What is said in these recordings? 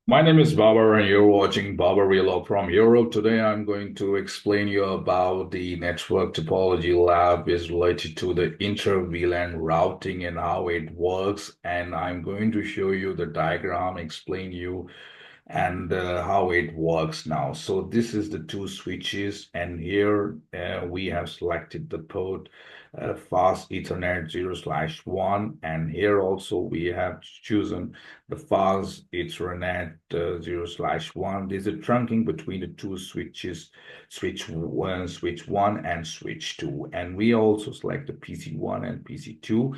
My name is Babar and you're watching Babar Vlog from Europe. Today I'm going to explain you about the network topology lab is related to the inter-VLAN routing and how it works. And I'm going to show you the diagram, explain you and how it works now. So this is the two switches, and here we have selected the port fast Ethernet 0/1, and here also we have chosen the fast Ethernet 0/1. There's a trunking between the two switches, switch 1 and switch 2, and we also select the PC1 and PC2.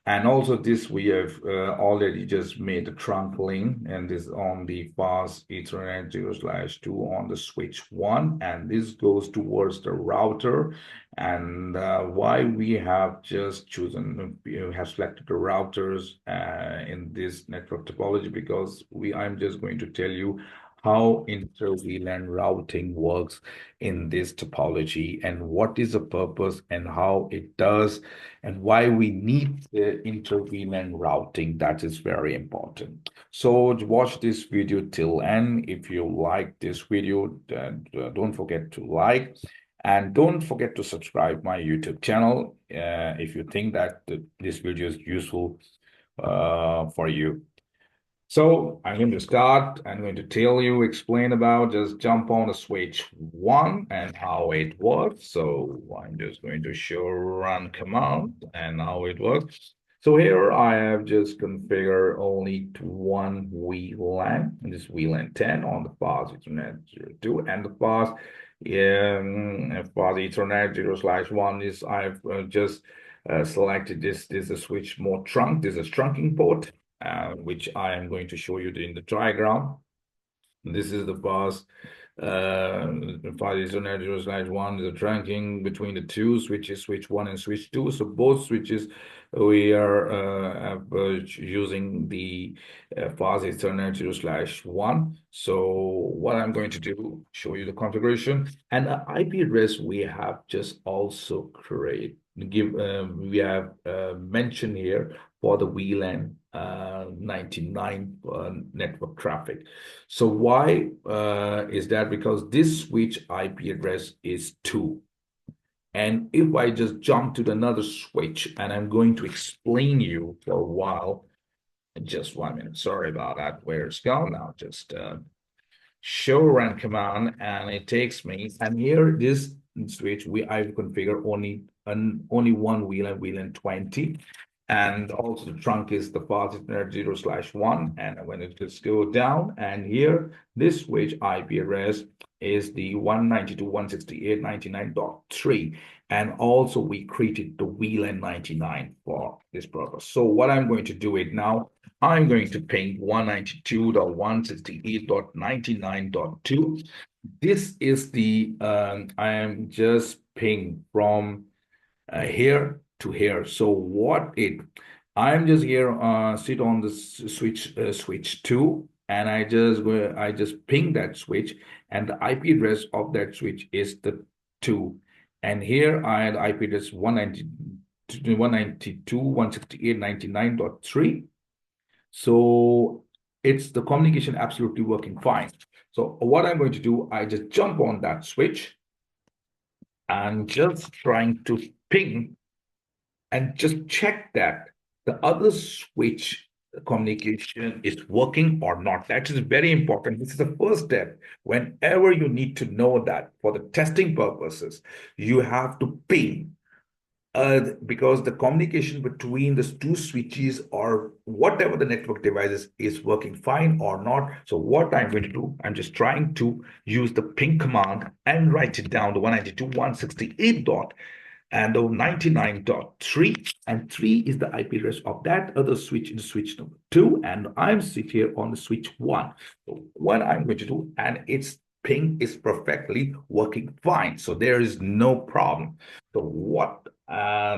And also this we have already just made the trunk link, and this on the fast Ethernet 0/2 on the switch 1, and this goes towards the router. And why we have just chosen, have selected the routers in this network topology, because I'm just going to tell you how inter-VLAN routing works in this topology and what is the purpose and how it does and why we need the inter-VLAN routing. That is very important. So watch this video till end. If you like this video, then don't forget to like and don't forget to subscribe my YouTube channel if you think that this video is useful for you. So I'm going to start. I'm going to tell you, explain about, just jump on the switch 1 and how it works. So I'm just going to show run command and how it works. So here I have just configured only one VLAN, and this VLAN 10 on the fast Ethernet 02, and the fast Ethernet 0/1 is I've just selected this. This is a switch mode trunk. This is a trunking port, which I am going to show you in the diagram. This is the bus. File is on 0/1 is a trunking between the two switches, switch 1 and switch 2. So both switches we are using the fast Ethernet 0/1. So what I'm going to do, show you the configuration and the IP address we have just also create. We have mentioned here for the VLAN 99 network traffic. So why is that? Because this switch IP address is 2. And if I just jump to another switch, and I'm going to explain you for a while, just 1 minute, sorry about that, where it's gone now, just show run command, and it takes me, and here this switch, I've configured only one VLAN 20, and also the trunk is the fast Ethernet 0/1. And when it just go down, and here this switch IP address is the 192.168.99.3, and also we created the VLAN 99 for this purpose. So what I'm going to do it now, I'm going to ping 192.168.99.2. This is the I am just ping from here to here. So I'm just here sit on the switch 2, and I just ping that switch, and the IP address of that switch is the 2. And here I had IP address 192.168.99.3. So it's the communication absolutely working fine. So what I'm going to do, I just jump on that switch and just trying to ping and just check that the other switch communication is working or not. That is very important. This is the first step. Whenever you need to know that for the testing purposes, you have to ping because the communication between the two switches or whatever the network devices is working fine or not. So what I'm going to do, I'm just trying to use the ping command and write it down, the 192.168 dot and the 99.3, and 3 is the IP address of that other switch in switch number 2, and I'm sitting here on the switch 1. So what I'm going to do, and its ping is perfectly working fine, so there is no problem. So what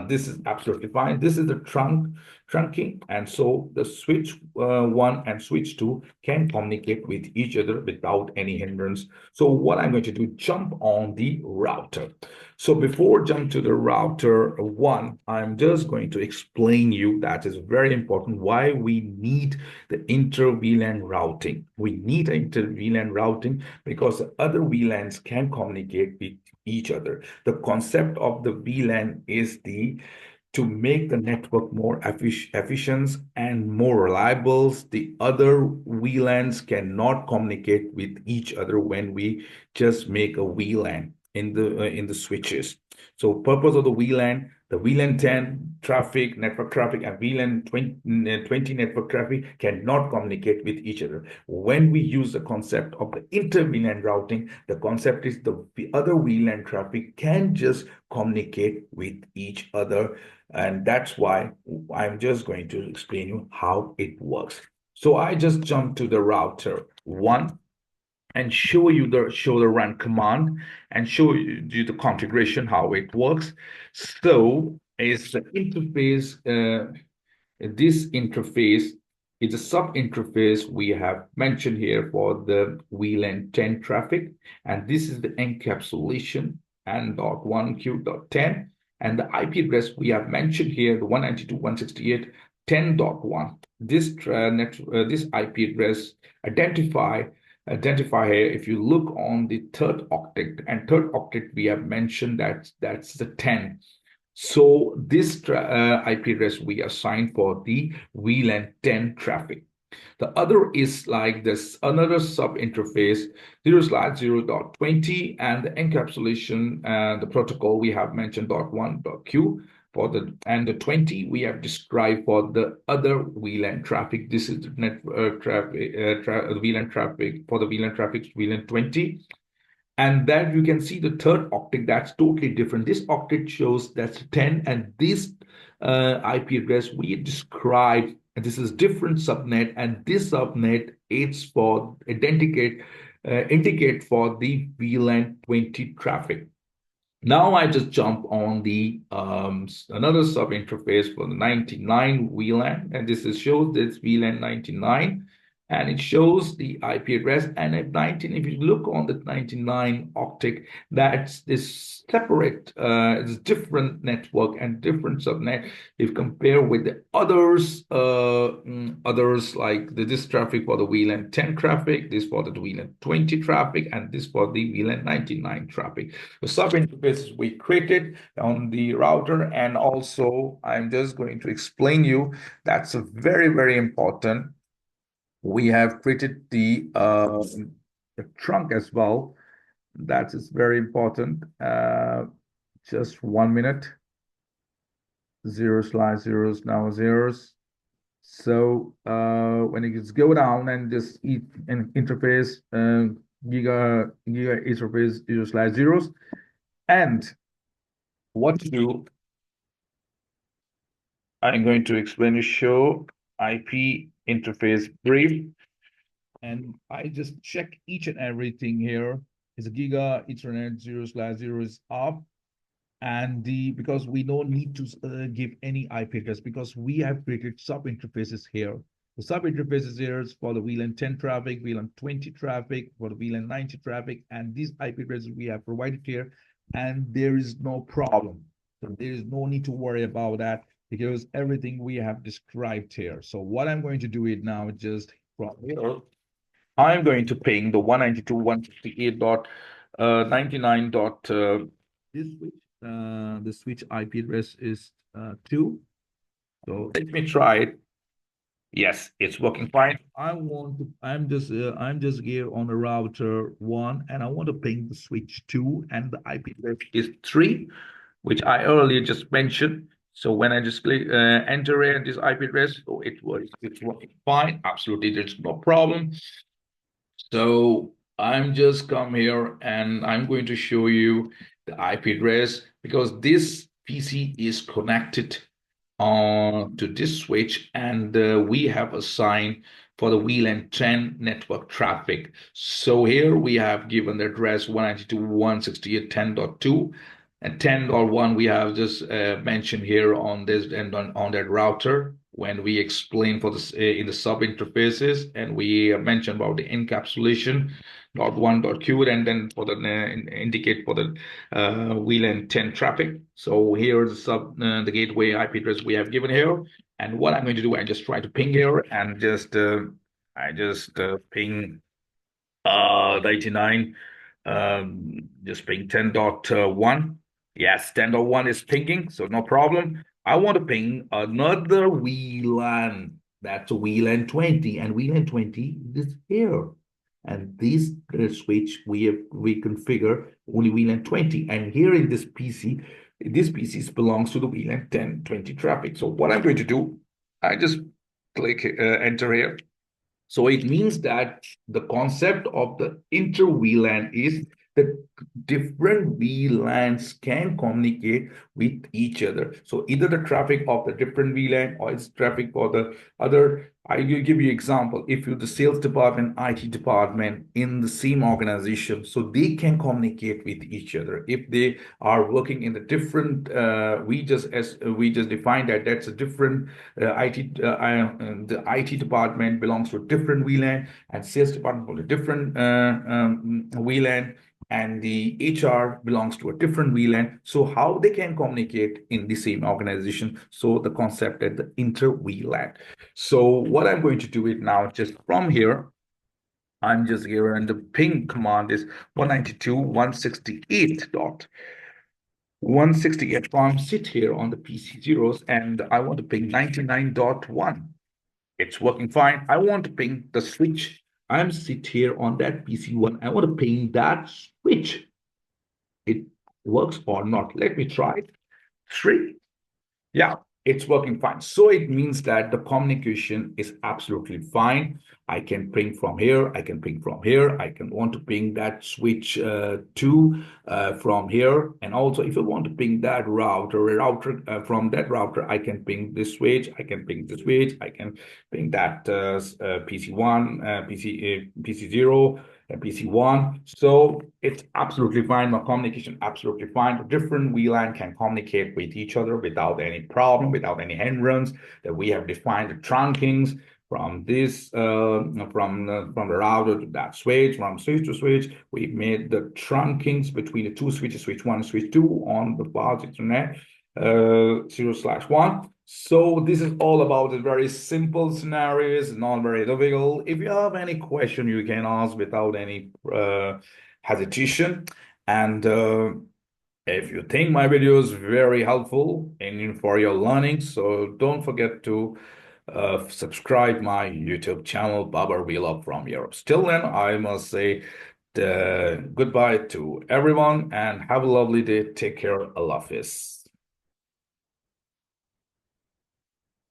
this is absolutely fine. This is the trunk trunking, and so the switch 1 and switch 2 can communicate with each other without any hindrance. So what I'm going to do, jump on the router. So before jump to the router 1, I'm just going to explain you that is very important why we need the inter-VLAN routing. We need inter-VLAN routing because the other VLANs can communicate with each other. The concept of the VLAN is to make the network more efficient and more reliable. The other VLANs cannot communicate with each other when we just make a VLAN in the switches. So purpose of the VLAN 10 traffic, network traffic, and VLAN 20 network traffic cannot communicate with each other. When we use the concept of the inter-VLAN routing, the concept is the other VLAN traffic can just communicate with each other. And that's why I'm just going to explain you how it works. So I just jump to the router 1 and show the run command and show you the configuration, how it works. So it's the interface, this interface is a sub interface we have mentioned here for the VLAN 10 traffic, and this is the encapsulation and .1q.10, and the IP address we have mentioned here, the 192.168.10.1. This IP address identify here. If you look on the third octet, and third octet we have mentioned that that's the 10. So this IP address we assign for the VLAN 10 traffic. The other is like this, another sub interface 0/0.20, and the encapsulation and the protocol we have mentioned .1.q for the 20 we have described for the other VLAN traffic. This is the network traffic, VLAN traffic for the VLAN traffic VLAN 20. And then you can see the third octet that's totally different. This octet shows that's 10, and this IP address we described, and this is different subnet, and this subnet is for indicate for the VLAN 20 traffic. Now I just jump on the another sub interface for the 99 VLAN, and this shows this VLAN 99, and it shows the IP address. And at 19, if you look on the 99 octet, that's this separate, it's different network and different subnet. If compare with the others like this traffic for the VLAN 10 traffic, this for the VLAN 20 traffic, and this for the VLAN 99 traffic. The sub interfaces we created on the router, and also I'm just going to explain you that's a very, very important. We have created the trunk as well. That is very important. Just 1 minute. 0/0s now zeros. So when it go down and just eat an interface, giga interface 0/0s, and what to do, I'm going to explain to show IP interface brief, and I just check each and everything here. Is a giga Ethernet 0/0 is off, and because we don't need to give any IP address because we have created sub interfaces here. The sub interfaces here is for the VLAN 10 traffic, VLAN 20 traffic, for the VLAN 90 traffic, and these IP addresses we have provided here, and there is no problem. So there is no need to worry about that because everything we have described here. So what I'm going to do it now, just from here, I'm going to ping the 192.168.99. This switch, the switch IP address is 2. So let me try it. Yes, it's working fine. I'm just here on the router 1, and I want to ping the switch 2, and the IP address is 3, which I earlier just mentioned. So when I just click enter this IP address, so it's working fine. Absolutely, there's no problem. So I'm just come here and I'm going to show you the IP address because this PC is connected to this switch, and we have assigned for the VLAN 10 network traffic. So here we have given the address 192.168.10.2, and 10.1 we have just mentioned here on this and on that router when we explain for this in the sub interfaces, and we mentioned about the encapsulation dot one dot q, and then for the indicate for the VLAN 10 traffic. So here is the gateway IP address we have given here. And what I'm going to do, I just try to ping here and just I just ping 99, just ping 10.1. Yes, 10.1 is pinging, so no problem. I want to ping another VLAN. That's a VLAN 20, and VLAN 20 is here. And this switch we configure only VLAN 20. And here in this PC belongs to the VLAN 10, 20 traffic. So what I'm going to do, I just click enter here. So it means that the concept of the inter-VLAN is that different VLANs can communicate with each other. So either the traffic of the different VLAN or it's traffic for the other. I will give you example. If you the sales department, IT department in the same organization, so they can communicate with each other. If they are working in the different, we just defined that that's a different the IT department belongs to a different VLAN, and sales department for a different VLAN, and the HR belongs to a different VLAN. So how they can communicate in the same organization? So the concept at the inter-VLAN. So what I'm going to do it now, just from here, I'm just here, and the ping command is 192.168.168. So I'm sit here on the PC zeros, and I want to ping 99.1. It's working fine. I want to ping the switch. I'm sit here on that PC1. I want to ping that switch. It works or not. Let me try it. 3. Yeah, it's working fine. So it means that the communication is absolutely fine. I can ping from here. I can ping from here. I can want to ping that switch from here. And also, if I want to ping that router from that router, I can ping this switch. I can ping this switch. I can ping that PC1, PC0, and PC1. So it's absolutely fine. My communication absolutely fine. The different VLAN can communicate with each other without any problem, without any hindrance. That we have defined the trunkings from this from the router to that switch, from switch to switch. We made the trunkings between the two switches, switch 1 and switch 2 on the bus Ethernet 0/1. So this is all about the very simple scenarios, not very difficult. If you have any question, you can ask without any hesitation. And if you think my video is very helpful and for your learning, so don't forget to subscribe my YouTube channel, Baba Vlog from Europe. Till then, I must say goodbye to everyone and have a lovely day. Take care. Allah Hafiz.